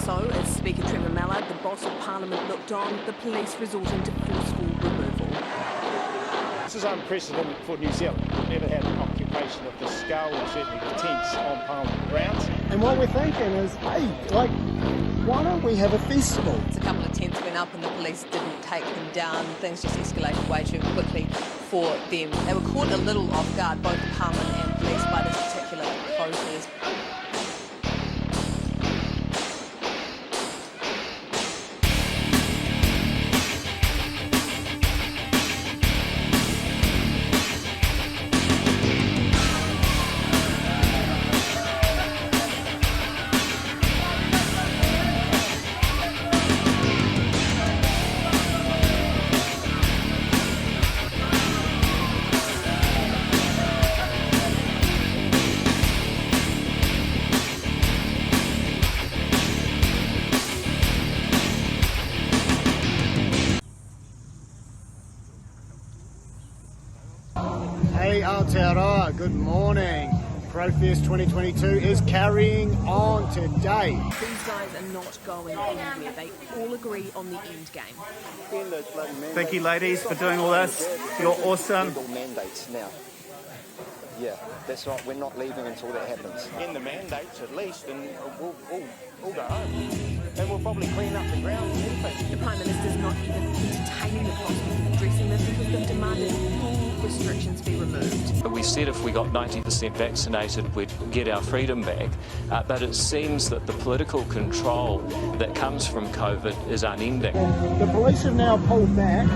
So, as Speaker Trevor Mallard, the boss of Parliament, looked on, the police resorting to forceful removal. This is unprecedented for New Zealand. We've never had an occupation of this scale, and certainly the tents on Parliament grounds. And what we're thinking is, hey, why don't we have a festival? A couple of tents went up and the police didn't take them down. Things just escalated way too quickly for them. They were caught a little off guard, both the Parliament and police, by this particular protest. Hey Aotearoa, good morning. Protest 2022 is carrying on today. These guys are not going anywhere. They all agree on the end game. Thank you, ladies, for doing all this. You're awesome. Mandates now. Yeah, that's right. We're not leaving until that happens. In the mandates, at least, and we'll go home. And we'll probably clean up the grounds and everything. The Prime Minister's not even entertaining the prospect of addressing them because they've demanded full restrictions be removed. We said if we got 90% vaccinated, we'd get our freedom back. But it seems that the political control that comes from COVID is unending. The police have now pulled back,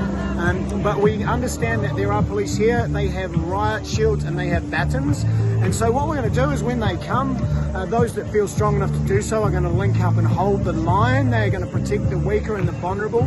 but we understand that there are police here. They have riot shields and they have batons. And so what we're going to do is when they come, those that feel strong enough to do so are going to link up and hold the line. They're going to protect the weaker and the vulnerable.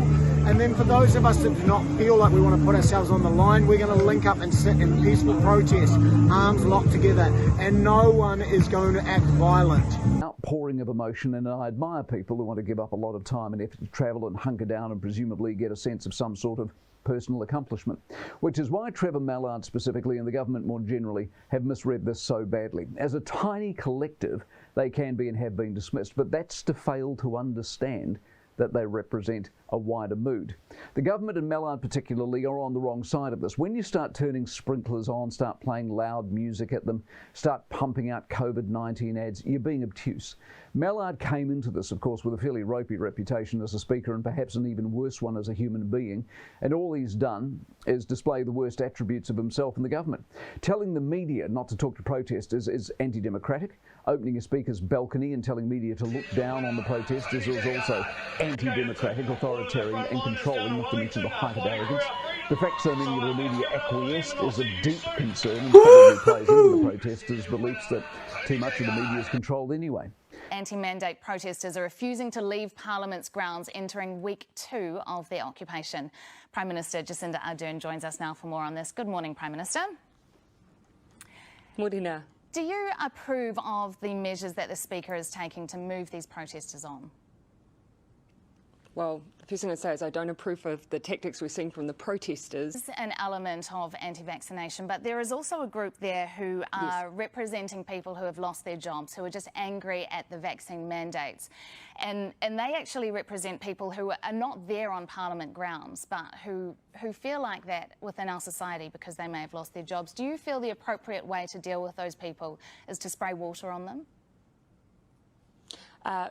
And then for those of us that do not feel like we want to put ourselves on the line, we're going to link up and sit in peaceful protest, arms locked together, and no one is going to act violent. Outpouring of emotion, and I admire people who want to give up a lot of time and effort to travel and hunker down and presumably get a sense of some sort of personal accomplishment, which is why Trevor Mallard specifically and the government more generally have misread this so badly. As a tiny collective, they can be and have been dismissed, but that's to fail to understand that they represent a wider mood. The government and Mallard particularly are on the wrong side of this. When you start turning sprinklers on, start playing loud music at them, start pumping out COVID-19 ads, you're being obtuse. Mallard came into this, of course, with a fairly ropey reputation as a speaker and perhaps an even worse one as a human being, and all he's done is display the worst attributes of himself and the government. Telling the media not to talk to protesters is anti-democratic. Opening a speaker's balcony and telling media to look down on the protesters is also anti-democratic, authoritarian and controlling, not to mention the height of arrogance. The fact so many of the media acquiesced is of deep concern and probably plays into the protesters' beliefs that too much of the media is controlled anyway. Anti-mandate protesters are refusing to leave Parliament's grounds entering week 2 of their occupation. Prime Minister Jacinda Ardern joins us now for more on this. Good morning, Prime Minister. Morena. Do you approve of the measures that the Speaker is taking to move these protesters on? Well, the first thing I'd say is I don't approve of the tactics we're seeing from the protesters. There's an element of anti-vaccination, but there is also a group there who are representing people who have lost their jobs, who are just angry at the vaccine mandates. And they actually represent people who are not there on Parliament grounds, but who feel like that within our society because they may have lost their jobs. Do you feel the appropriate way to deal with those people is to spray water on them?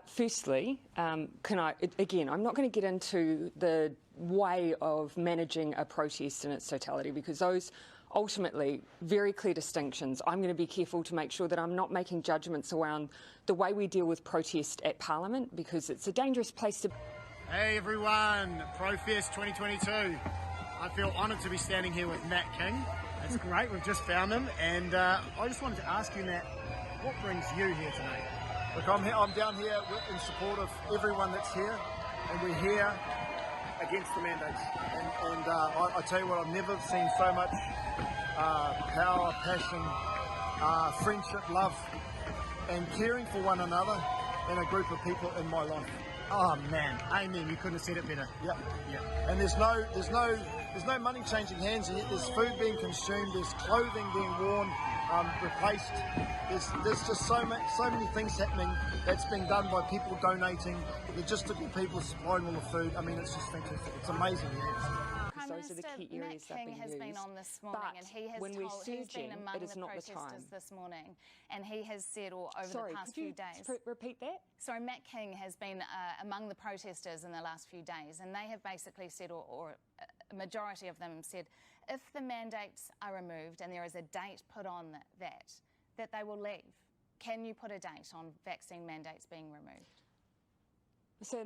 Firstly, I'm not going to get into the way of managing a protest in its totality because those ultimately very clear distinctions. I'm going to be careful to make sure that I'm not making judgments around the way we deal with protest at Parliament because it's a dangerous place to... Hey everyone, Protest 2022. I feel honoured to be standing here with Nat King. That's great, we've just found him. And I just wanted to ask you, Nat, what brings you here tonight? Look, I'm down here in support of everyone that's here, and we're here against the mandates. And I tell you what, I've never seen so much power, passion, friendship, love, and caring for one another in a group of people in my life. Oh man, amen. You couldn't have said it better. Yep. And there's no money changing hands, and yet there's food being consumed, there's clothing being worn. replaced. There's just so many things happening that's being done by people donating, logistical people supplying all the food. I mean, it's just fantastic. It's amazing. Prime Those are the Minister key areas that Matt are King being has used. been on this morning, But and he has when we're he's been surging, among it is the not the protesters time. this morning, and he has said, or over Sorry, the past could you few days. repeat that? Sorry, Matt King has been among the protesters in the last few days, and they have basically said, or a majority of them said, if the mandates are removed and there is a date put on that they will leave. Can you put a date on vaccine mandates being removed? So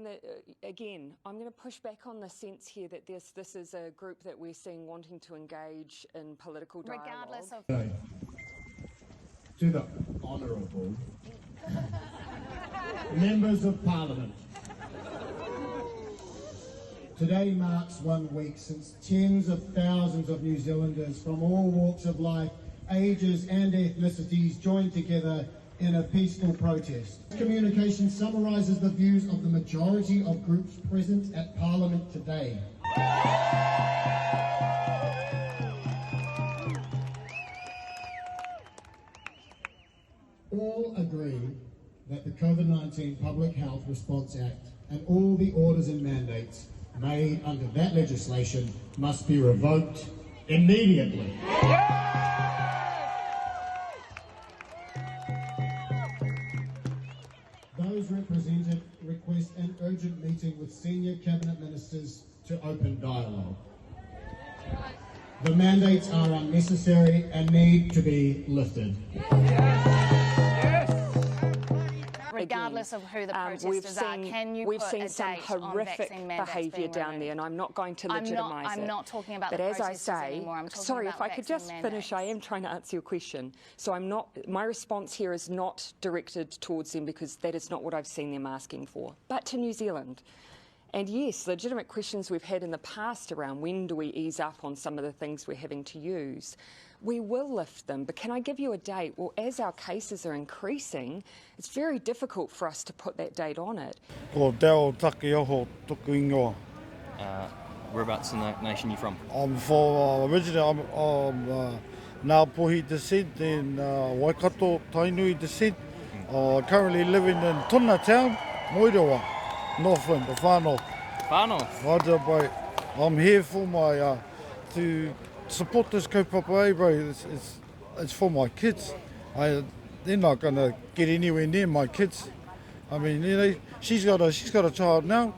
again, I'm going to push back on the sense here that this is a group that we're seeing wanting to engage in political dialogue. Regardless of... To the Honourable Members of Parliament. Today marks 1 week since tens of thousands of New Zealanders from all walks of life, ages and ethnicities joined together in a peaceful protest. Communication summarises the views of the majority of groups present at Parliament today. All agree that the COVID-19 Public Health Response Act and all the orders and mandates made under that legislation must be revoked immediately. Those represented request an urgent meeting with senior cabinet ministers to open dialogue. The mandates are unnecessary and need to be lifted. Regardless of who the protesters are, can you we've put seen a some date on horrific vaccine mandates behaviour being down removed? there, and I'm not going to legitimise it. I'm not talking about but the as I protesters say, anymore. I'm talking sorry, about if I could just vaccine finish, I mandates. am trying to answer your question. So I'm not. My response here is not directed towards them because that is not what I've seen them asking for, but to New Zealand. And yes, legitimate questions we've had in the past around when do we ease up on some of the things we're having to use. We will lift them, but can I give you a date? Well, as our cases are increasing, it's very difficult for us to put that date on it. Whereabouts in the nation are you from? I'm originally I'm Ngāpuhi descent and Waikato Tainui descent. Currently living in Tuna Town, Moirawa, Northland, the whānau. Whānau? I'm here for my to support this kaupapa, bro. It's for my kids. They're not going to get anywhere near my kids. I mean, you know, she's got a child now.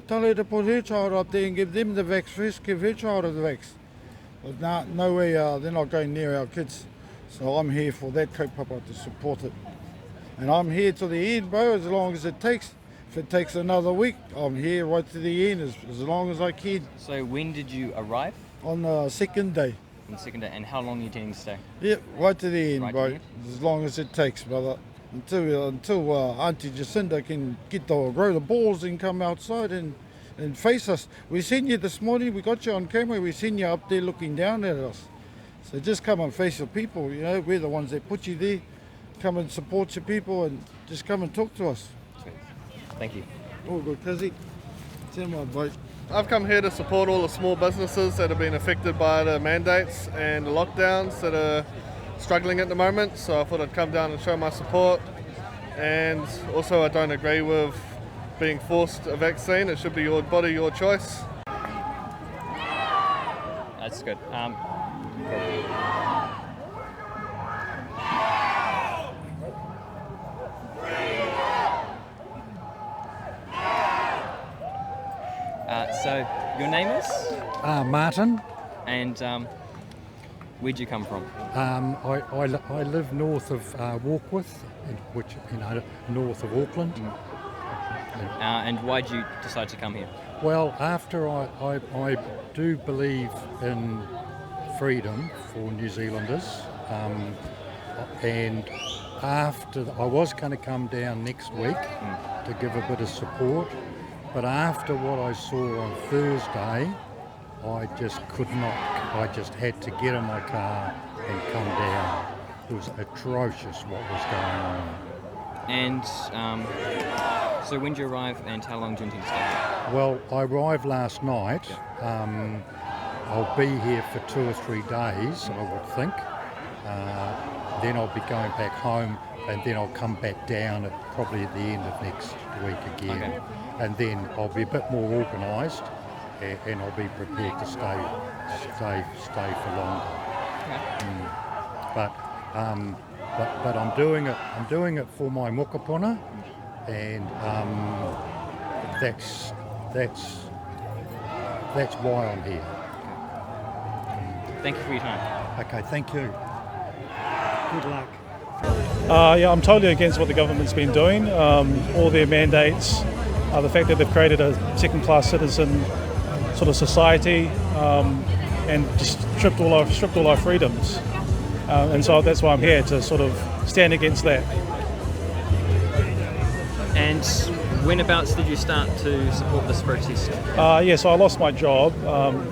Tell her to put her child up there and give them the vax first. Give her child the vax. But no way. They're not going near our kids. So I'm here for that kaupapa to support it. And I'm here to the end, bro. As long as it takes. If it takes another week, I'm here right to the end as long as I can. So when did you arrive? On the second day. On the second day, and how long are you intending to stay? Yeah, right to the end, right bro. To the end? As long as it takes, brother. Until Auntie Jacinda can grow the balls and come outside and face us. We seen you this morning. We got you on camera. We seen you up there looking down at us. So just come and face your people. You know, we're the ones that put you there. Come and support your people and just come and talk to us. Sweet. Thank you. All good, Kizzy. Send my boat. I've come here to support all the small businesses that have been affected by the mandates and the lockdowns that are struggling at the moment, so I thought I'd come down and show my support. And also I don't agree with being forced a vaccine. It should be your body, your choice. That's good. So your name is? Martin. And where'd you come from? I live north of Warkworth, which north of Auckland. And why'd you decide to come here? Well, after I do believe in freedom for New Zealanders, and after I was going to come down next week to give a bit of support. But after what I saw on Thursday, I just could not. I just had to get in my car and come down. It was atrocious what was going on. And so when did you arrive and how long do you intend to stay? Well, I arrived last night. I'll be here for 2 or 3 days, I would think. then I'll be going back home, and then I'll come back down probably at the end of next week again. Okay. And then I'll be a bit more organised, and I'll be prepared to stay for longer. But I'm doing it for my mokopuna, and that's why I'm here. Thank you for your time. Okay, thank you. Good luck. Yeah, I'm totally against what the government's been doing. All their mandates, the fact that they've created a second-class citizen sort of society, and just stripped all our freedoms. And so that's why I'm here, to sort of stand against that. And whenabouts did you start to support this protest? Yeah, so I lost my job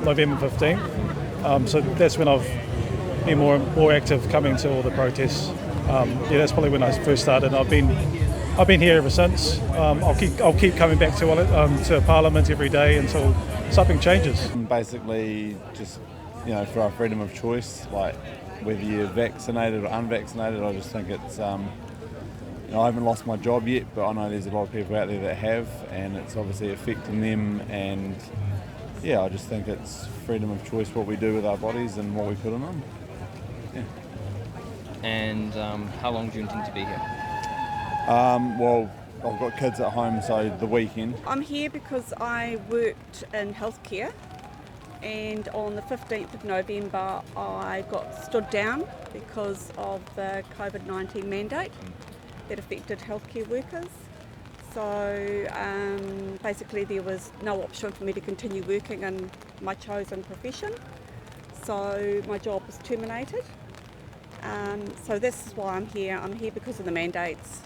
November 15th. So that's when I've been more active coming to all the protests. Yeah, that's probably when I first started. I've been here ever since. I'll keep coming back to Parliament every day until something changes. Basically, just for our freedom of choice, like whether you're vaccinated or unvaccinated. I just think it's I haven't lost my job yet, but I know there's a lot of people out there that have, and it's obviously affecting them. And yeah, I just think it's freedom of choice, what we do with our bodies and what we put in them. Yeah. And how long do you intend to be here? Well, I've got kids at home, so the weekend. I'm here because I worked in healthcare, and on the 15th of November I got stood down because of the COVID-19 mandate that affected healthcare workers. So basically there was no option for me to continue working in my chosen profession, so my job was terminated. So this is why I'm here. I'm here because of the mandates.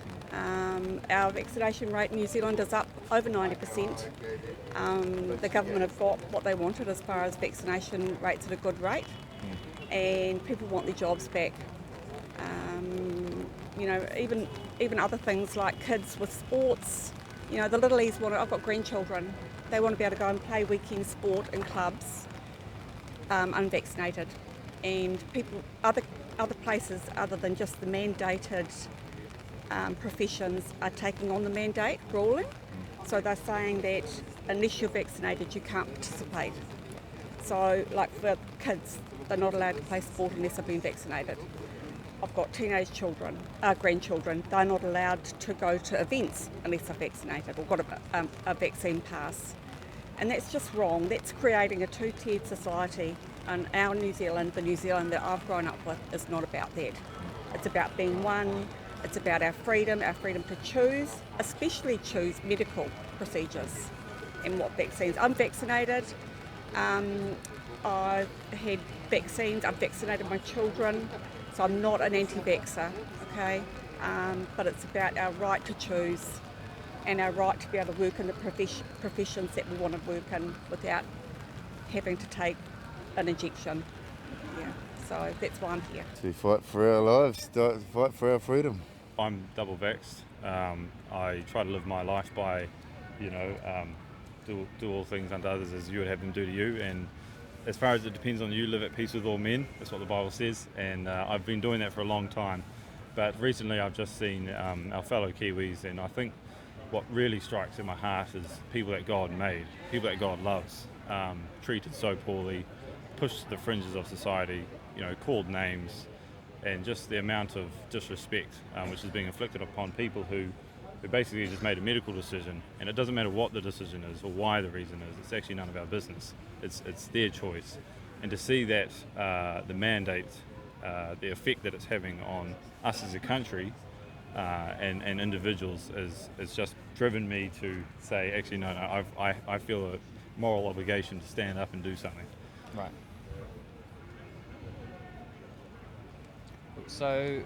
Our vaccination rate in New Zealand is up over 90%. The government have got what they wanted as far as vaccination rates at a good rate, and people want their jobs back. Even other things like kids with sports. The littlies I've got grandchildren. They want to be able to go and play weekend sport in clubs, unvaccinated, and other places other than just the mandated professions are taking on the mandate ruling. So they're saying that unless you're vaccinated, you can't participate. So, like for kids, they're not allowed to play sport unless they've been vaccinated. I've got grandchildren. They're not allowed to go to events unless they're vaccinated or got a vaccine pass. And that's just wrong. That's creating a two-tiered society. And our New Zealand, the New Zealand that I've grown up with, is not about that. It's about being one. It's about our freedom to choose, especially choose medical procedures and what vaccines. I'm vaccinated. I've had vaccines. I've vaccinated my children. So I'm not an anti-vaxxer, okay? But it's about our right to choose and our right to be able to work in the professions that we want to work in without having to take an injection. Yeah, so that's why I'm here. To fight for our lives, to fight for our freedom. I'm double vaxxed. I try to live my life by, do all things unto others as you would have them do to you. And as far as it depends on you, live at peace with all men. That's what the Bible says. And I've been doing that for a long time. But recently I've just seen our fellow Kiwis, and I think what really strikes in my heart is people that God made, people that God loves, treated so poorly, pushed to the fringes of society, called names, and just the amount of disrespect which is being inflicted upon people who basically just made a medical decision. And it doesn't matter what the decision is or why the reason is, it's actually none of our business. It's their choice. And to see that the mandate, the effect that it's having on us as a country and individuals is just driven me to say, actually, no, I feel a moral obligation to stand up and do something. Right. So,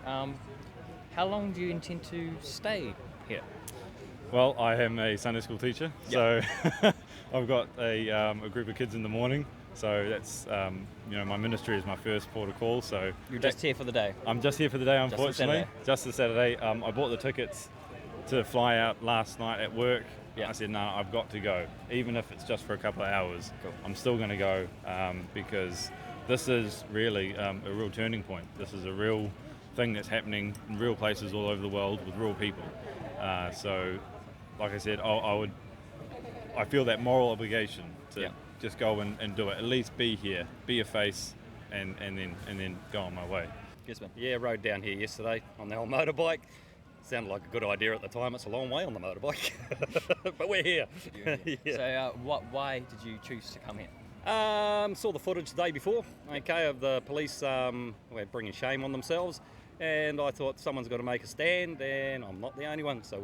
how long do you intend to stay here? Well, I am a Sunday school teacher, so I've got a group of kids in the morning. So that's, my ministry is my first port of call. So you're just here for the day? I'm just here for the day, unfortunately. Just the Saturday. I bought the tickets to fly out last night at work. I said, no, I've got to go. Even if it's just for a couple of hours, I'm still going to go because this is really a real turning point. This is a real thing that's happening in real places all over the world with real people. So, like I said, I feel that moral obligation to just go and do it. At least be here, be a face, and then go on my way. Yes, man. Yeah, rode down here yesterday on the old motorbike. Sounded like a good idea at the time. It's a long way on the motorbike, but we're here. So, why did you choose to come here? Saw the footage the day before, okay, of the police were bringing shame on themselves, and I thought someone's got to make a stand, and I'm not the only one. So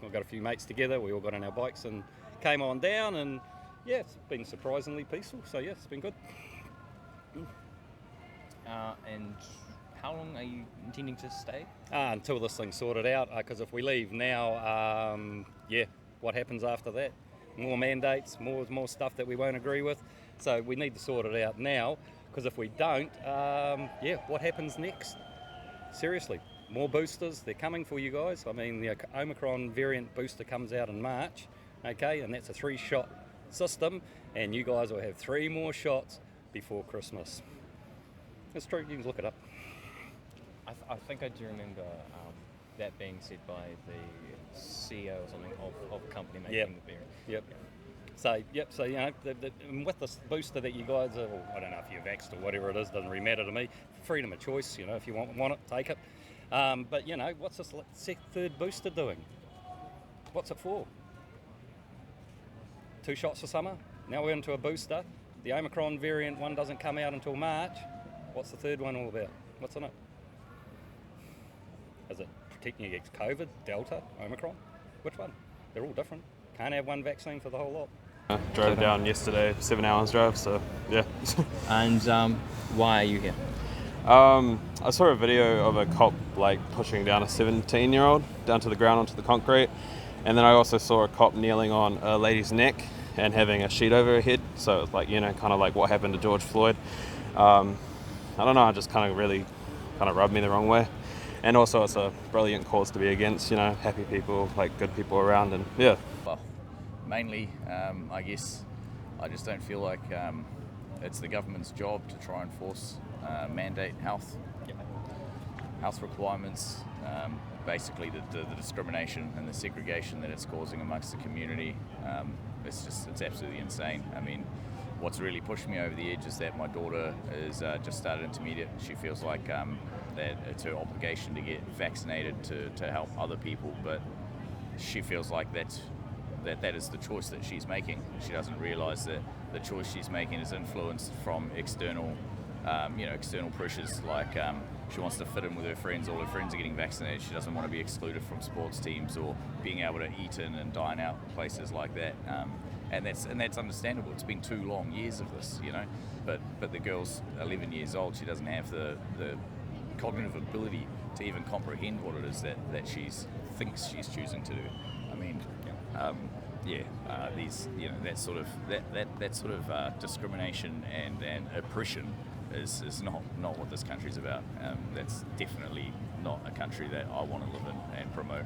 we got a few mates together. We all got on our bikes and came on down, and yeah, it's been surprisingly peaceful. So yeah, it's been good. And how long are you intending to stay? Until this thing's sorted out, because if we leave now, what happens after that? More mandates, more stuff that we won't agree with. So we need to sort it out now, because if we don't, what happens next? Seriously, more boosters, they're coming for you guys. I mean, the Omicron variant booster comes out in March, okay, and that's a 3-shot system, and you guys will have 3 more shots before Christmas. It's true, you can look it up. I think I do remember that being said by the CEO or something of a company making the variant. Yep. So you know, with this booster that you guys are, well, I don't know if you're vaxxed or whatever it is, doesn't really matter to me. Freedom of choice, you know, if you want it, take it. But you know, what's this 3rd booster doing? What's it for? 2 shots for summer. Now we're into a booster. The Omicron variant one doesn't come out until March. What's the 3rd one all about? What's in it? Is it protecting against COVID, Delta, Omicron? Which one? They're all different. Can't have one vaccine for the whole lot. Drove down yesterday, 7 hours drive, so yeah. And why are you here? I saw a video of a cop pushing down a 17-year-old down to the ground onto the concrete, and then I also saw a cop kneeling on a lady's neck and having a sheet over her head, so it's kind of like what happened to George Floyd. I don't know, it just kind of rubbed me the wrong way. And also it's a brilliant cause to be against, happy people, good people around, and yeah. Well, mainly, I guess, I just don't feel like it's the government's job to try and force mandate health requirements, basically the discrimination and the segregation that it's causing amongst the community. It's absolutely insane. I mean, what's really pushed me over the edge is that my daughter is just started intermediate. She feels like that it's her obligation to get vaccinated to help other people, but she feels like that is the choice that she's making. She doesn't realise that the choice she's making is influenced from external pressures, she wants to fit in with her friends. All her friends are getting vaccinated. She doesn't want to be excluded from sports teams or being able to eat in and dine out places like that. And that's understandable. It's been 2 long years of this, but the girl's 11 years old. She doesn't have the cognitive ability to even comprehend what it is that she thinks she's choosing to do. I mean, that sort of discrimination and oppression is not what this country's about. That's definitely not a country that I want to live in and promote.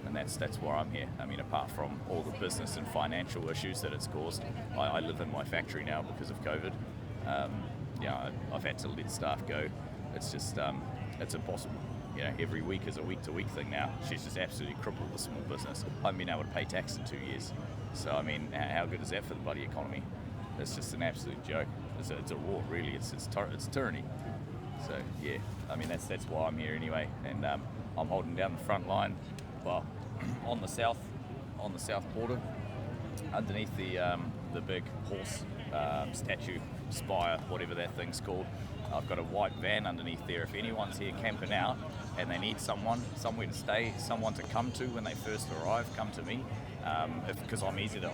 And that's why I'm here. I mean, apart from all the business and financial issues that it's caused, I live in my factory now because of COVID. I've had to let staff go. It's just it's impossible. Every week is a week-to-week thing now. She's just absolutely crippled the small business. I haven't been able to pay tax in 2 years. So, I mean, how good is that for the bloody economy? It's just an absolute joke. It's a war, really. It's tyranny. So, yeah, I mean, that's why I'm here anyway. And I'm holding down the front line, well, on the south border, underneath the big horse statue, spire, whatever that thing's called. I've got a white van underneath there. If anyone's here camping out and they need somewhere to stay, someone to come to when they first arrive, come to me. Because I'm easy to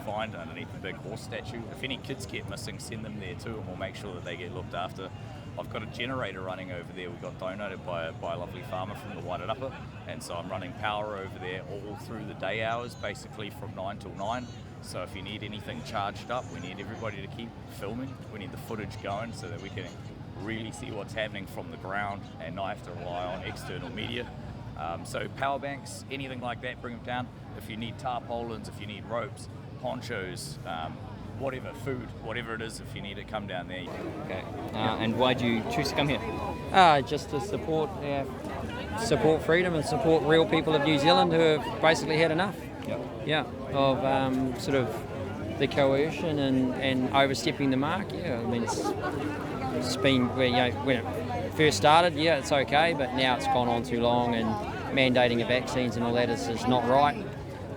find underneath the big horse statue. If any kids get missing, send them there too, and we'll make sure that they get looked after. I've got a generator running over there. We got donated by a lovely farmer from the Wairarapa, and so I'm running power over there all through the day hours, basically from 9 till 9. So if you need anything charged up, we need everybody to keep filming. We need the footage going so that we can really see what's happening from the ground and not have to rely on external media. So power banks, anything like that, bring them down. If you need tarpaulins, if you need ropes, ponchos, whatever food, whatever it is, if you need it, come down there. Okay. And why do you choose to come here? Just to support freedom and support real people of New Zealand who have basically had enough. Of sort of the coercion and overstepping the mark. I mean, it's been when it first started, it's okay, but now it's gone on too long, and mandating of vaccines and all that is not right.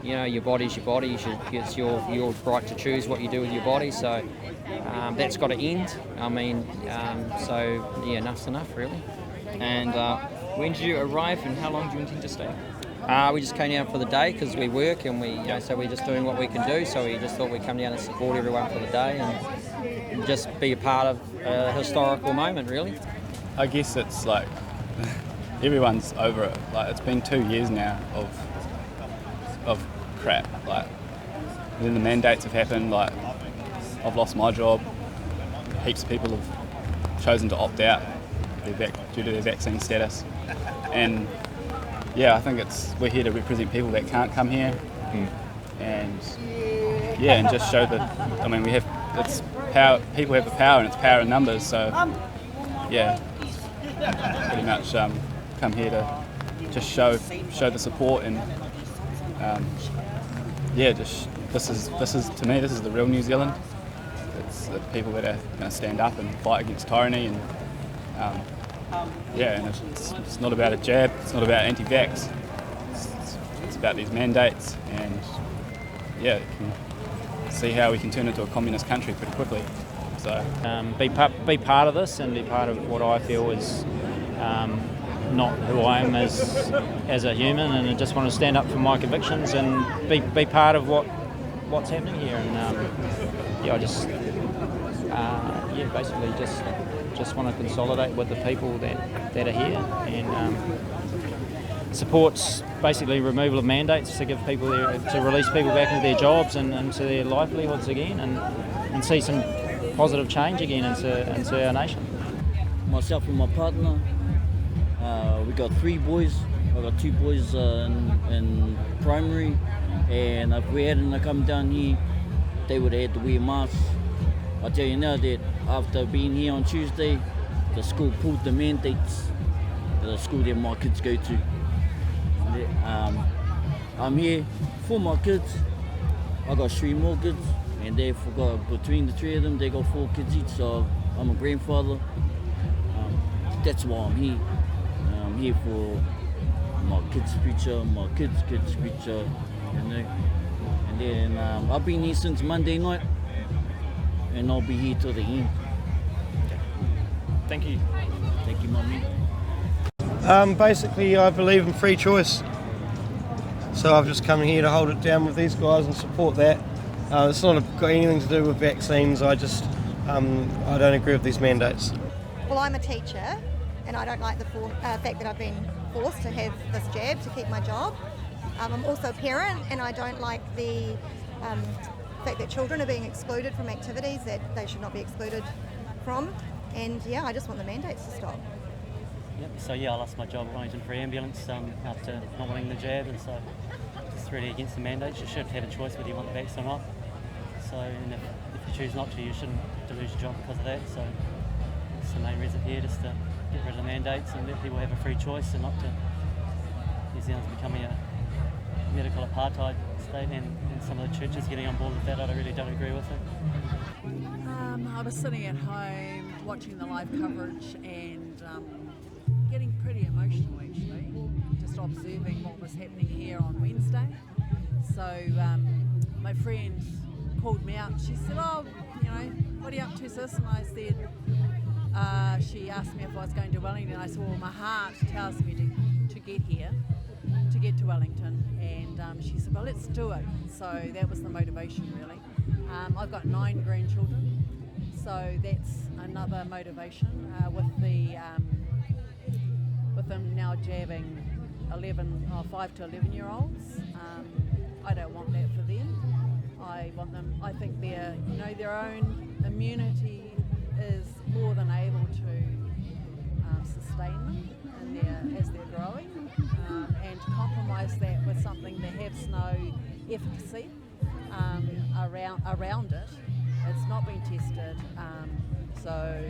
Your body's your body. It's your right to choose what you do with your body. So that's got to end. I mean, enough's enough, really. And when did you arrive, and how long do you intend to stay? We just came down for the day because we work, and so we're just doing what we can do. So we just thought we'd come down and support everyone for the day and just be a part of a historical moment, really. I guess it's like everyone's over it. Like, it's been 2 years now of crap. Like, then the mandates have happened. Like, I've lost my job. Heaps of people have chosen to opt out due to their vaccine status, and I think we're here to represent people that can't come here, and just show that. I mean, it's power. People have the power, and it's power in numbers. So pretty much come here to just show the support, and this is to me, this is the real New Zealand. It's the people that are going to stand up and fight against tyranny, and and it's not about a jab, it's not about anti-vax, it's about these mandates, and you can see how we can turn into a communist country pretty quickly. So be part of this, and be part of what I feel is not who I am as a human, and I just want to stand up for my convictions and be part of what's happening here. And I just basically just want to consolidate with the people that are here, and supports basically removal of mandates to give people to release people back into their jobs and into their livelihoods again, and see some positive change again into our nation. Myself and my partner, we got 3 boys. I got 2 boys in primary, and if we hadn't come down here, they would have had to wear masks. I tell you now that after being here on Tuesday, the school pulled the mandates at the school that my kids go to. I'm here for my kids. I got 3 more kids, and they've got, between the 3 of them, they got 4 kids each, so I'm a grandfather. That's why I'm here. I'm here for my kids' future, my kids' future, And then I've been here since Monday night, and I'll be here till the end. Thank you. Thank you, Mummy. Basically, I believe in free choice. So I've just come here to hold it down with these guys and support that. It's not got anything to do with vaccines. I don't agree with these mandates. Well, I'm a teacher, and I don't like the fact that I've been forced to have this jab to keep my job. I'm also a parent, and I don't like the fact that children are being excluded from activities that they should not be excluded from. And yeah, I just want the mandates to stop. Yep. So I lost my job at Wellington Free Ambulance after not wanting the jab, and so just really against the mandates. You should have a choice whether you want the vaccine or not. So, and if you choose not to, you shouldn't lose your job because of that. So it's the main reason here, just to get rid of the mandates and let people have a free choice, and not to New Zealand's becoming a medical apartheid state, and some of the churches getting on board with that. I really don't agree with it. I was sitting at home watching the live coverage and getting pretty emotional, actually, just observing what was happening here on Wednesday. So my friend called me out. She said, what are you up to, sis? And I said, she asked me if I was going to Wellington. I said, well, my heart tells me to get here, to get to Wellington. And she said, well, let's do it. So that was the motivation, really. I've got 9 grandchildren, so that's another motivation. With them now jabbing 5 to 11-year-olds, I don't want that for them. I want them. I think their own immunity is more than able to sustain them as they're growing, and to compromise that with something that has no efficacy around it It's not been tested. So,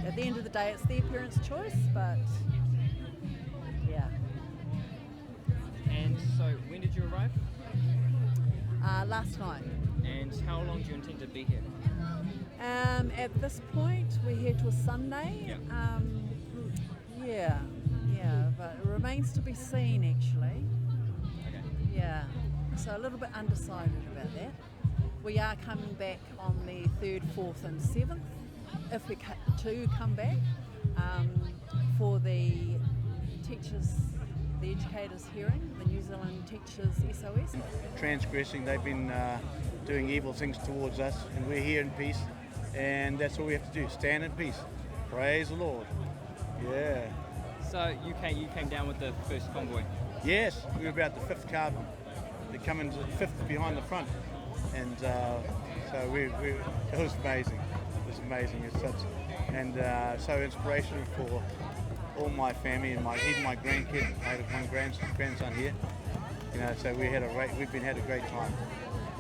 at the end of the day, it's their parents' choice, but yeah. And so, when did you arrive? Last night. And how long do you intend to be here? At this point, we're here till Sunday. Yeah, but it remains to be seen, actually. Okay. Yeah, so a little bit undecided about that. We are coming back on the 3rd, 4th and 7th, if we come back, for the teachers, the educators hearing, the New Zealand Teachers SOS. Transgressing, they've been doing evil things towards us, and we're here in peace, and that's all we have to do, stand in peace. Praise the Lord. Yeah. So you came down with the first convoy? Yes, we were about the 5th car. They come in 5th behind the front, and so it was amazing. It was amazing. It's such, and so inspirational for all my family and even my grandkid. I had one grandson here. So we've had a great time.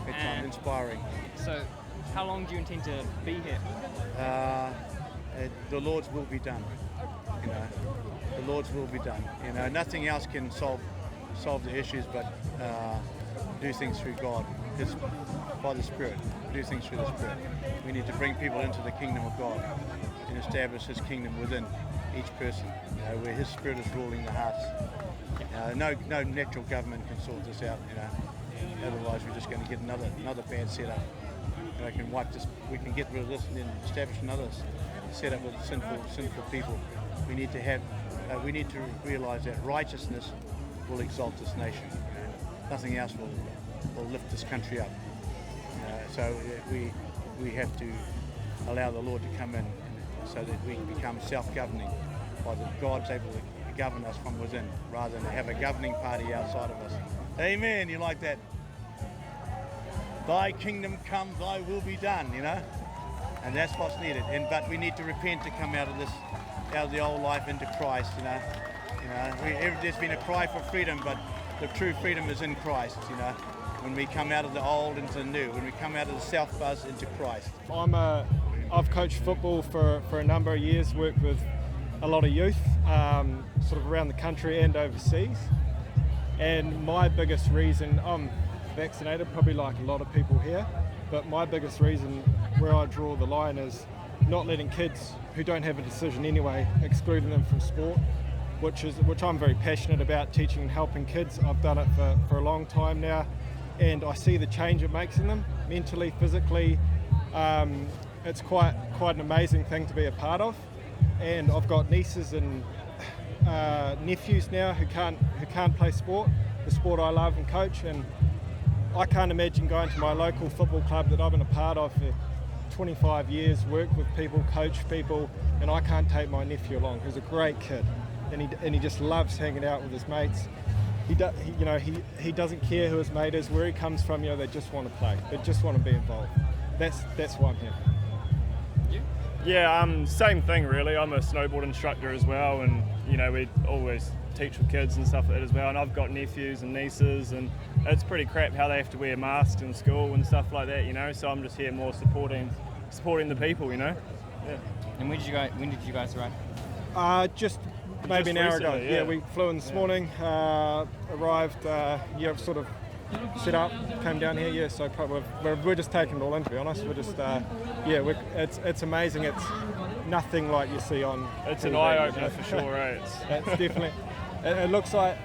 Great time, inspiring. So, how long do you intend to be here? The Lord's will be done. The Lord's will be done. Nothing else can solve the issues, but do things through God, by the Spirit. Do things through the Spirit. We need to bring people into the kingdom of God and establish His kingdom within each person, where His Spirit is ruling the hearts. No natural government can sort this out. Otherwise, we're just going to get another bad setup. We can get rid of this and then establish another setup with sinful people. We need to realise that righteousness will exalt this nation. Nothing else will lift this country up. So we have to allow the Lord to come in, so that we become self-governing, by that God's able to govern us from within, rather than have a governing party outside of us. Amen. You like that? Thy kingdom come, thy will be done, and that's what's needed. But we need to repent to come out of the old life into Christ. There's been a cry for freedom, but the true freedom is in Christ. When we come out of the old into the new, when we come out of the self-buzz into Christ. I've coached football for a number of years, worked with a lot of youth, sort of around the country and overseas. And my biggest reason, I'm vaccinated, probably like a lot of people here, but my biggest reason where I draw the line is not letting kids who don't have a decision anyway, excluding them from sport, which I'm very passionate about, teaching and helping kids. I've done it for a long time now, and I see the change it makes in them, mentally, physically. It's quite an amazing thing to be a part of. And I've got nieces and nephews now who can't play sport, the sport I love and coach, and I can't imagine going to my local football club that I've been a part of for 25 years, work with people, coach people, and I can't take my nephew along, who's a great kid, and he just loves hanging out with his mates. He doesn't care who his mate is, where he comes from. They just want to play, they just want to be involved. That's why I'm here. Yeah, same thing really. I'm a snowboard instructor as well, and we always teach with kids and stuff like that as well. And I've got nephews and nieces, and it's pretty crap how they have to wear masks in school and stuff like that. So I'm just here more supporting the people. Yeah. And when did you guys arrive? Just maybe an hour ago. recently, Yeah, we flew in this morning. Arrived. Sort of set up, came down here. Yeah, so probably we're just taking it all in. To be honest, we're just it's amazing. It's nothing like you see on. It's TV, an eye opener for sure, right? It's definitely. It looks like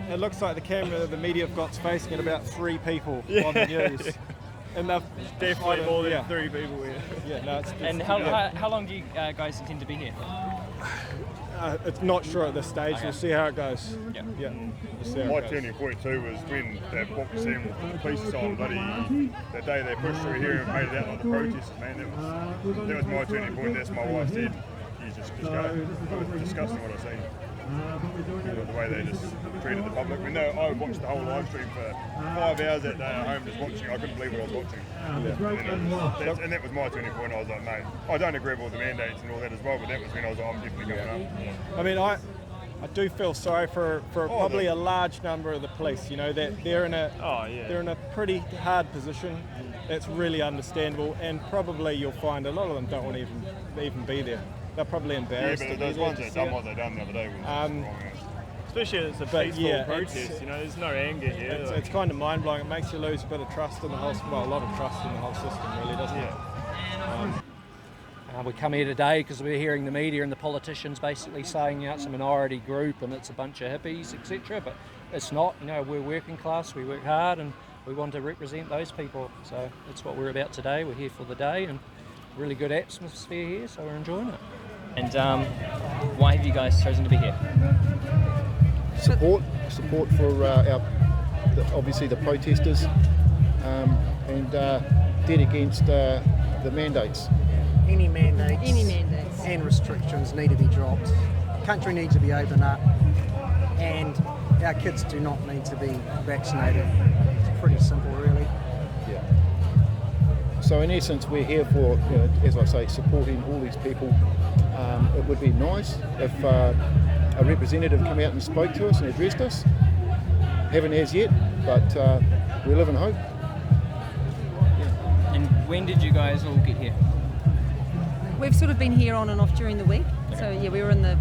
the camera, the media have got facing at about 3 people on the news. And they've definitely more than 3 people here. Yeah, no, it's and how long do you guys intend to be here? It's not sure at this stage. Okay. We'll see how it goes. Yeah. We'll see how My it goes. turning point too was when that box scene with the police on that day they pushed through here and made it out like the protesters, man. That was my turning point. That's my wife said, you just go. It was disgusting what I seen. The way they just treated the public. I watched the whole live stream for 5 hours that day at home just watching. I couldn't believe what I was watching. And that was my turning point. I was like, mate, I don't agree with all the mandates and all that as well, but that was when I was like, I'm definitely going up. I mean, I do feel sorry for probably a large number of the police. You know, that they're in a pretty hard position. It's really understandable, and probably you'll find a lot of them don't want to even be there. They're probably embarrassed. Yeah, but those ones that done what they done the other day was wrong. Especially as a peaceful protest, you know, there's no anger here. It's kind of mind-blowing. It makes you lose a bit of trust in the whole, well, a lot of trust in the whole system, really, doesn't it? We come here today because we're hearing the media and the politicians basically saying it's a minority group and it's a bunch of hippies, etc. But it's not. You know, we're working class, we work hard, and we want to represent those people. So that's what we're about today. We're here for the day, and really good atmosphere here, so we're enjoying it. And why have you guys chosen to be here? Support for obviously the protesters, and dead against the mandates. Any mandates and restrictions need to be dropped. The country needs to be opened up, and our kids do not need to be vaccinated. It's pretty simple, really. Yeah. So in essence, we're here for, as I say, supporting all these people. It would be nice if a representative came out and spoke to us and addressed us. Haven't as yet, but we live in hope. Yeah. And when did you guys all get here? We've sort of been here on and off during the week. So yeah, we were in the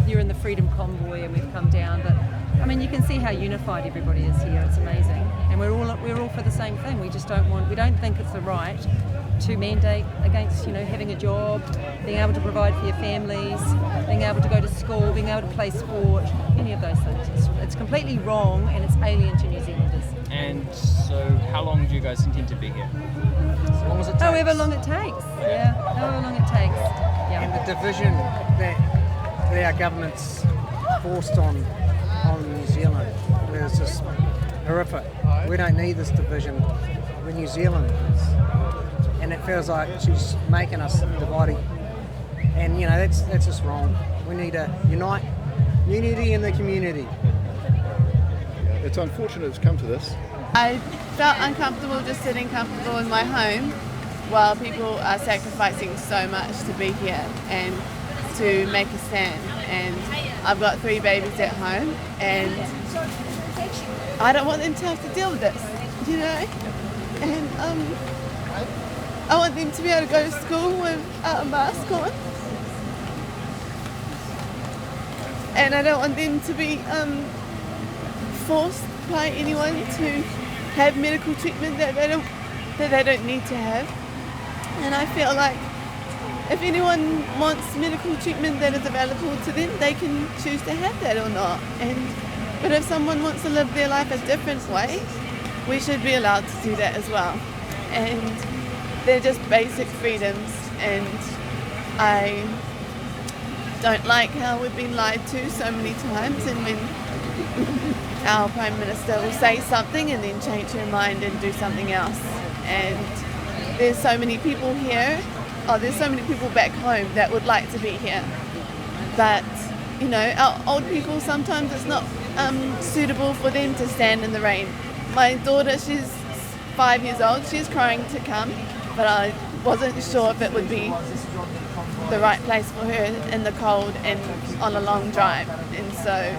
you're in the Freedom Convoy, and we've come down. But I mean, you can see how unified everybody is here. It's amazing, and we're all for the same thing. We just we don't think it's the right to mandate against, you know, having a job, being able to provide for your families, being able to go to school, being able to play sport, any of those things. It's completely wrong, and it's alien to New Zealanders. And so, how long do you guys intend to be here? As long as it takes. However long it takes. Yeah, however long it takes. Yeah. And the division that our government's forced on New Zealand is just horrific. We don't need this division. We're New Zealanders. And it feels like she's making us divided. And, you know, that's just wrong. We need to unity in the community. It's unfortunate it's come to this. I felt uncomfortable just sitting comfortable in my home while people are sacrificing so much to be here and to make a stand. And I've got 3 babies at home, and I don't want them to have to deal with this, you know? And I want them to be able to go to school without a mask on. And I don't want them to be forced by anyone to have medical treatment that they don't need to have. And I feel like if anyone wants medical treatment that is available to them, they can choose to have that or not. But if someone wants to live their life a different way, we should be allowed to do that as well. And they're just basic freedoms, and I don't like how we've been lied to so many times, and when our Prime Minister will say something and then change her mind and do something else. And there's so many people here, there's so many people back home that would like to be here. But, you know, our old people, sometimes it's not suitable for them to stand in the rain. My daughter, she's 5 years old, she's crying to come, but I wasn't sure if it would be the right place for her in the cold and on a long drive. And so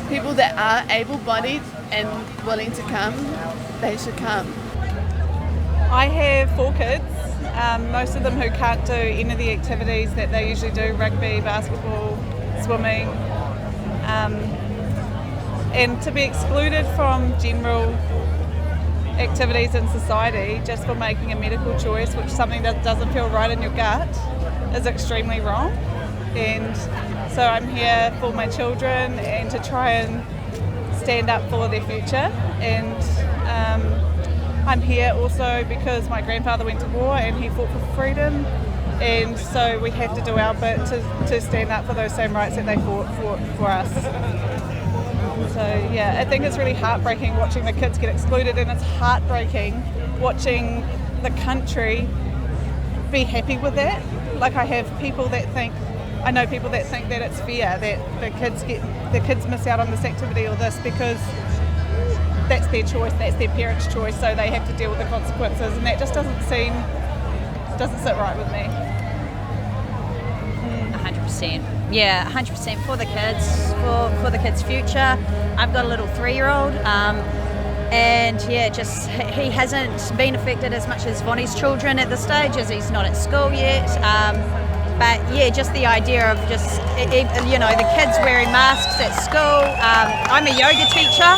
people that are able-bodied and willing to come, they should come. I have 4 kids, most of them who can't do any of the activities that they usually do, rugby, basketball, swimming. And to be excluded from general activities in society just for making a medical choice, which is something that doesn't feel right in your gut, is extremely wrong. And so I'm here for my children and to try and stand up for their future. And I'm here also because my grandfather went to war and he fought for freedom, and so we have to do our bit to stand up for those same rights that they fought for us. So yeah, I think it's really heartbreaking watching the kids get excluded, and it's heartbreaking watching the country be happy with that. Like I know people that think that it's fair that the kids miss out on this activity or this because that's their choice, that's their parents' choice, so they have to deal with the consequences, and that just doesn't sit right with me. 100%. 100%. Yeah, 100% for the kids, for the kids' future. I've got a little 3-year-old, and yeah, just he hasn't been affected as much as Vonnie's children at this stage, as he's not at school yet. But yeah, just the idea of just, you know, the kids wearing masks at school. I'm a yoga teacher.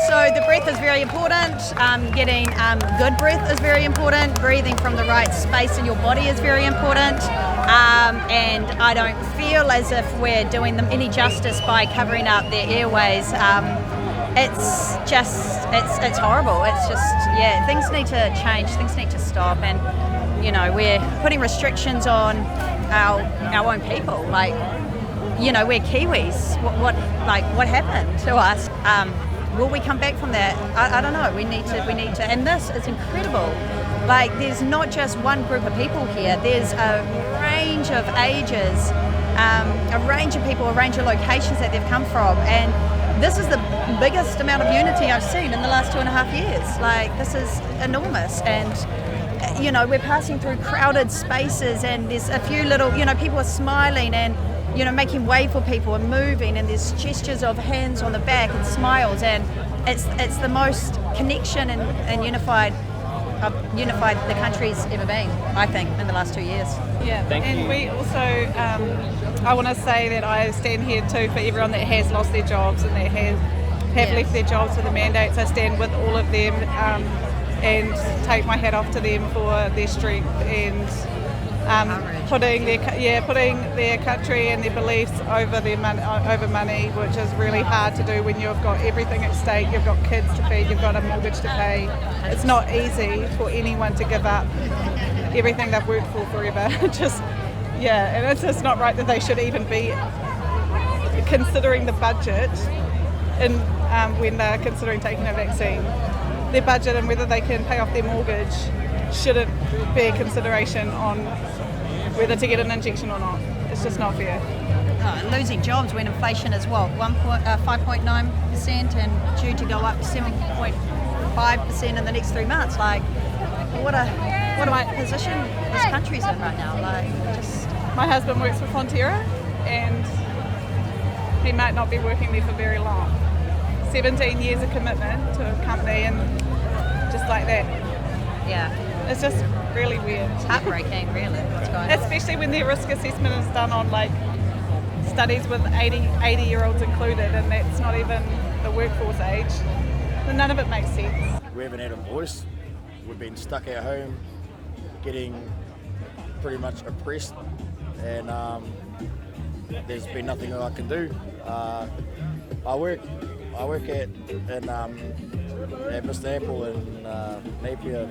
So the breath is very important. Getting good breath is very important. Breathing from the right space in your body is very important. And I don't feel as if we're doing them any justice by covering up their airways. It's just, it's horrible. It's just, yeah, things need to change. Things need to stop. And, you know, we're putting restrictions on our own people. Like, you know, we're Kiwis. What happened to us? Will we come back from that? I don't know. We need to. And this is incredible. Like, there's not just one group of people here. There's a range of ages, a range of people, a range of locations that they've come from, and this is the biggest amount of unity I've seen in the last 2.5 years. Like, this is enormous, and you know, we're passing through crowded spaces, and there's a few little, you know, people are smiling and, you know, making way for people and moving, and there's gestures of hands on the back and smiles, and it's the most connection and unified the country's ever been, I think, in the last 2 years. Yeah, Thank and you. we also, I want to say that I stand here too for everyone that has lost their jobs and that have left their jobs for the mandates. I stand with all of them and take my hat off to them for their strength and putting their country and their beliefs over money, which is really hard to do when you've got everything at stake. You've got kids to feed, you've got a mortgage to pay. It's not easy for anyone to give up everything they've worked for forever. And it's just not right that they should even be considering the budget when they're considering taking a vaccine. Their budget and whether they can pay off their mortgage shouldn't be a consideration on whether to get an injection or not. It's just not fair. Losing jobs when inflation is 5.9% and due to go up to 7.5% in the next 3 months. Like, what a position this country's in right now. Like, just my husband works for Fonterra and he might not be working there for very long. 17 years of commitment to a company, and just like that. Yeah. It's just really weird. It's heartbreaking, really, what's going on. Especially when their risk assessment is done on like studies with 80-year-olds included, and that's not even the workforce age. Then none of it makes sense. We haven't had a voice. We've been stuck at home, getting pretty much oppressed, and there's been nothing that I can do. I work at Mr. Apple in Napier,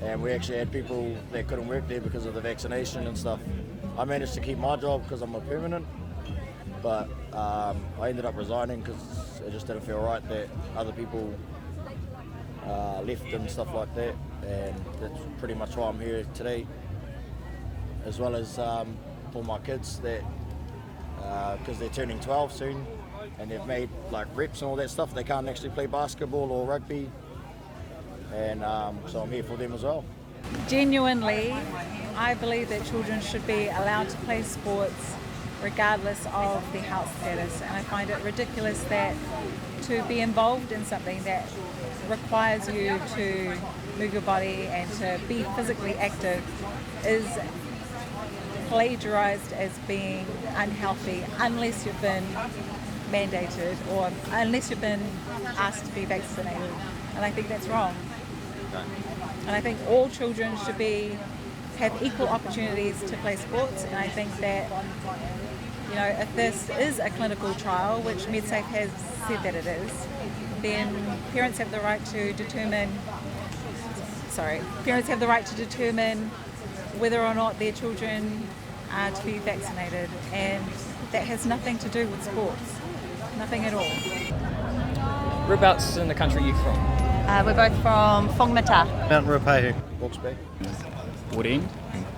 and we actually had people that couldn't work there because of the vaccination and stuff. I managed to keep my job because I'm a permanent, but I ended up resigning because it just didn't feel right that other people left and stuff like that, and that's pretty much why I'm here today, as well as for my kids that because they're turning 12 soon and they've made like reps and all that stuff. They can't actually play basketball or rugby, and so I'm here for them as well. Genuinely, I believe that children should be allowed to play sports regardless of their health status, and I find it ridiculous that to be involved in something that requires you to move your body and to be physically active is plagiarized as being unhealthy unless you've been mandated or unless you've been asked to be vaccinated, and I think that's wrong. And I think all children should have equal opportunities to play sports, and I think that, you know, if this is a clinical trial, which MedSafe has said that it is, then parents have the right to determine whether or not their children are to be vaccinated, and that has nothing to do with sports, nothing at all. Whereabouts in the country are you from? We're both from Whangamata. Mount Ruapehu. Hawke's Bay. Woodend,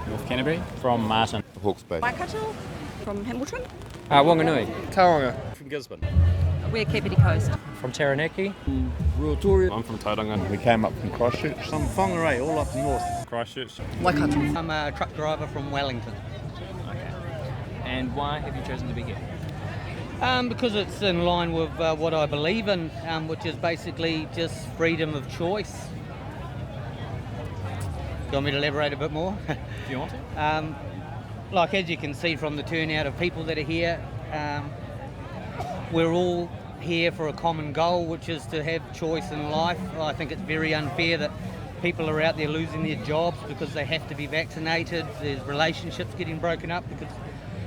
North Canterbury. From Martin. Hawke's Bay. Waikato. From Hamilton. Wanganui. Tauranga. From Gisborne. We're Kapiti Coast. From Taranaki. Ruatoria. I'm from Tauranga. We came up from Christchurch. I'm Whangarei, all up north. Christchurch. Waikato. I'm a truck driver from Wellington. And why have you chosen to be here? Because it's in line with what I believe in, which is basically just freedom of choice. Do you want me to elaborate a bit more? Do you want to? Like, as you can see from the turnout of people that are here, we're all here for a common goal, which is to have choice in life. I think it's very unfair that people are out there losing their jobs because they have to be vaccinated. There's relationships getting broken up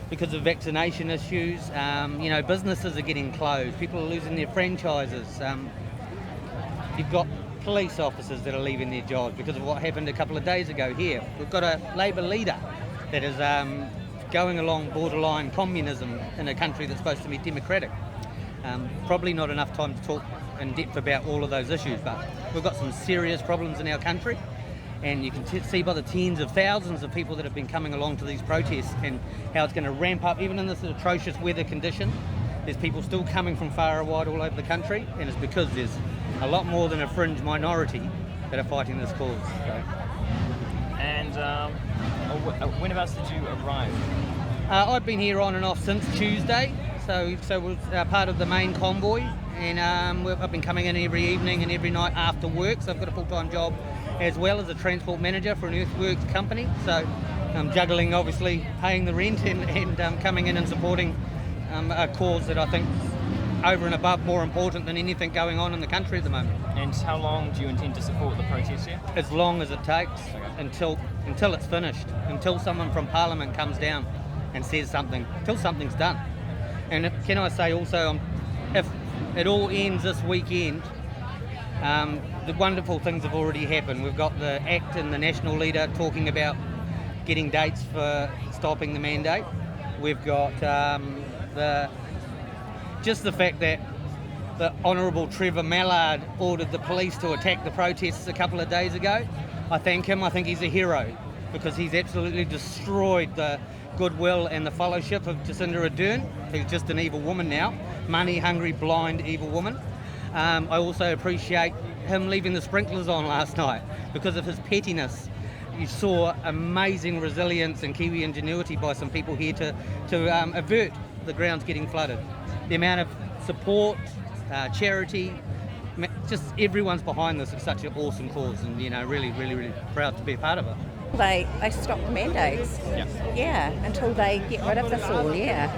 because of vaccination issues. Businesses are getting closed. People are losing their franchises. You've got police officers that are leaving their jobs because of what happened a couple of days ago here. We've got a Labour leader that is going along borderline communism in a country that's supposed to be democratic. Probably not enough time to talk in depth about all of those issues, but we've got some serious problems in our country, and you can see by the tens of thousands of people that have been coming along to these protests and how it's going to ramp up even in this atrocious weather condition. There's people still coming from far and wide all over the country, and it's because there's a lot more than a fringe minority that are fighting this cause. So. And whenabouts did you arrive? I've been here on and off since Tuesday, so we're part of the main convoy, and I've been coming in every evening and every night after work, so I've got a full-time job as well as a transport manager for an earthworks company, so I'm juggling obviously paying the rent and coming in and supporting a cause that I think over and above more important than anything going on in the country at the moment. And how long do you intend to support the protest here? As long as it takes, until it's finished, until someone from Parliament comes down and says something, till something's done. And can I say also, if it all ends this weekend, the wonderful things have already happened. We've got the ACT and the National Leader talking about getting dates for stopping the mandate. We've got just the fact that the Honourable Trevor Mallard ordered the police to attack the protests a couple of days ago. I thank him. I think he's a hero because he's absolutely destroyed the goodwill and the fellowship of Jacinda Ardern, who's just an evil woman now, money-hungry, blind, evil woman. I also appreciate him leaving the sprinklers on last night because of his pettiness. You saw amazing resilience and Kiwi ingenuity by some people here to avert the grounds getting flooded. The amount of support, charity, just everyone's behind this. It's such an awesome cause, and really, really, really proud to be a part of it. They stop the mandates. Yeah, until they get rid of this all. Yeah.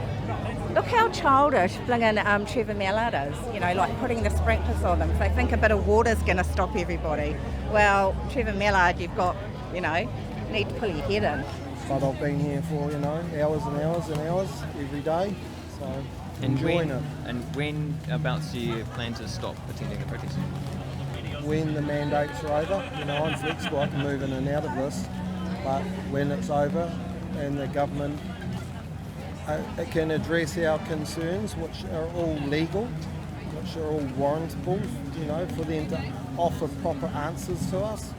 Look how childish blingin' Trevor Mallard is. Like putting the sprinklers on them. They think a bit of water's going to stop everybody. Well, Trevor Mallard, you've got, need to pull your head in. But I've been here for hours and hours and hours every day. So. Enjoying it. And when abouts do you plan to stop attending the protest? When the mandates are over, I'm flexible, I can move in and out of this, but when it's over and the government it can address our concerns, which are all legal, which are all warrantable, for them to offer proper answers to us.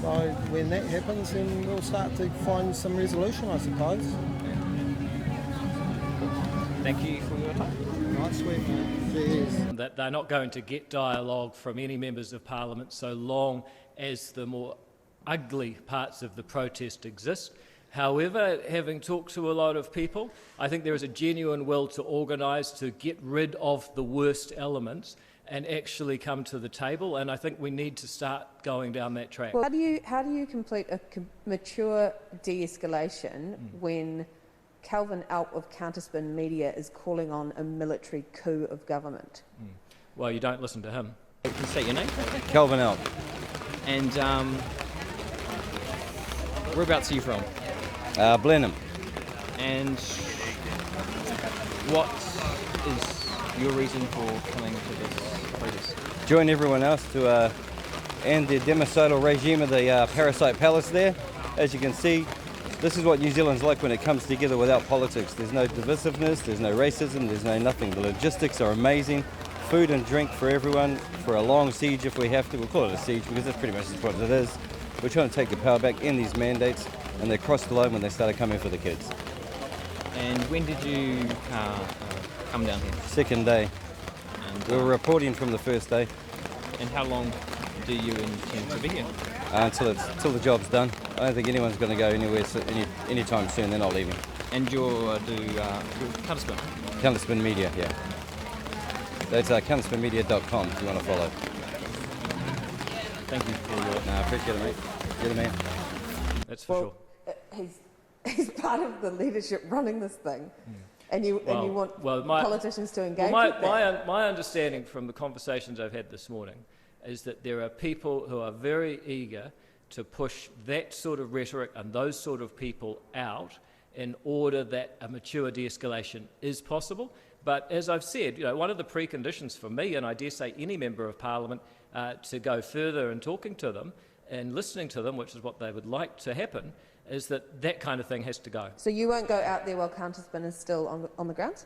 So when that happens, then we'll start to find some resolution, I suppose. Thank you for your time. Right, sweet, mate. Cheers. That they're not going to get dialogue from any members of Parliament so long as the more ugly parts of the protest exist. However, having talked to a lot of people, I think there is a genuine will to organise to get rid of the worst elements and actually come to the table, and I think we need to start going down that track. Well, how do you complete a mature de-escalation when Calvin Alp of Counterspin Media is calling on a military coup of government? Well, you don't listen to him. Can you state your name? Calvin Alp. And whereabouts are you from? Blenheim. And what is your reason for coming to this protest? Join everyone else to end the democidal regime of the parasite palace there. As you can see, this is what New Zealand's like when it comes together without politics. There's no divisiveness, there's no racism, there's no nothing. The logistics are amazing. Food and drink for everyone, for a long siege if we have to. We'll call it a siege because that's pretty much what it is. We're trying to take the power back in these mandates, and they crossed the line when they started coming for the kids. And when did you come down here? Second day. And, we were reporting from the first day. And how long do you intend to be here? Until the job's done. I don't think anyone's going to go anywhere anytime soon. They're not leaving. And you're Counterspin? Counterspin Media, yeah. That's counterspinmedia.com if you want to follow. Thank you for your... No, I appreciate it, mate. You're the man. That's for sure. He's part of the leadership running this thing. And you want politicians to engage with that. My understanding from the conversations I've had this morning is that there are people who are very eager to push that sort of rhetoric and those sort of people out in order that a mature de-escalation is possible. But as I've said, one of the preconditions for me, and I dare say any member of Parliament, to go further in talking to them and listening to them, which is what they would like to happen, is that that kind of thing has to go. So you won't go out there while Counterspin is still on the ground?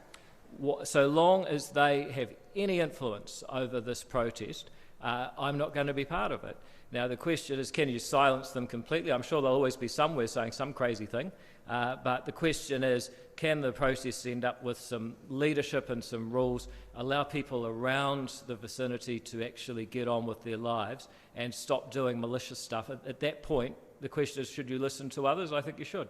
So long as they have any influence over this protest, I'm not going to be part of it. Now the question is, can you silence them completely? I'm sure there'll always be somewhere saying some crazy thing, but the question is, can the protests end up with some leadership and some rules, allow people around the vicinity to actually get on with their lives and stop doing malicious stuff? At that point, the question is, should you listen to others? I think you should.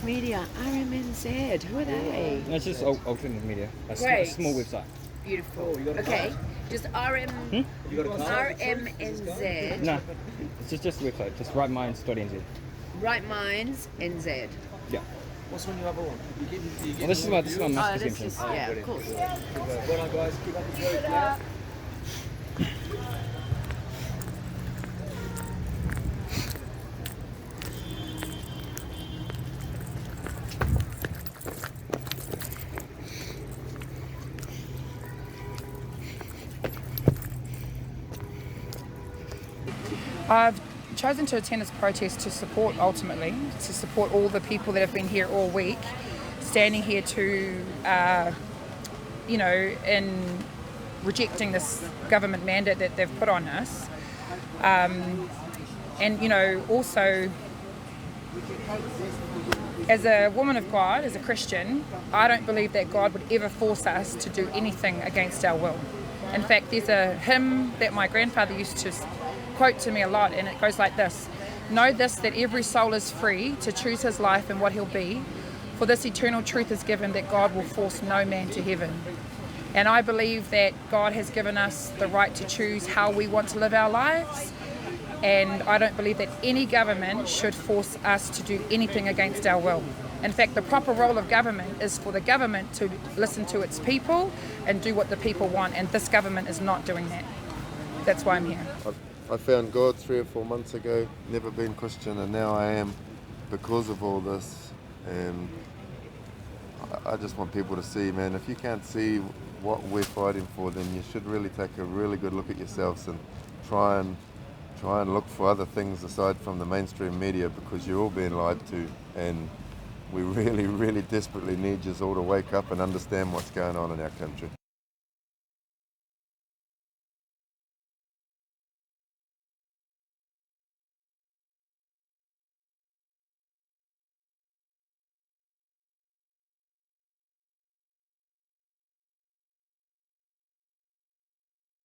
Media, RMNZ, who are they? No, it's just alternative media. A Great. small website. Beautiful. Okay, just RMNZ. No, it's just a website. Just rightminds.nz. Right Minds NZ. Yeah. What's one you have on? Well, this is my mask this is, yeah, of course. Well done, guys. Keep up the work. Yeah. I've chosen to attend this protest to support all the people that have been here all week, standing here to, in rejecting this government mandate that they've put on us. Also, as a woman of God, as a Christian, I don't believe that God would ever force us to do anything against our will. In fact, there's a hymn that my grandfather used to quote to me a lot, and it goes like this: "Know this, that every soul is free to choose his life and what he'll be, for this eternal truth is given, that God will force no man to heaven." And I believe that God has given us the right to choose how we want to live our lives, and I don't believe that any government should force us to do anything against our will. In fact, the proper role of government is for the government to listen to its people and do what the people want, and this government is not doing that. That's why I'm here. I found God 3 or 4 months ago, never been Christian, and now I am because of all this. And I just want people to see, man, if you can't see what we're fighting for, then you should really take a really good look at yourselves and try and look for other things aside from the mainstream media, because you're all being lied to, and we really, really desperately need you all to wake up and understand what's going on in our country.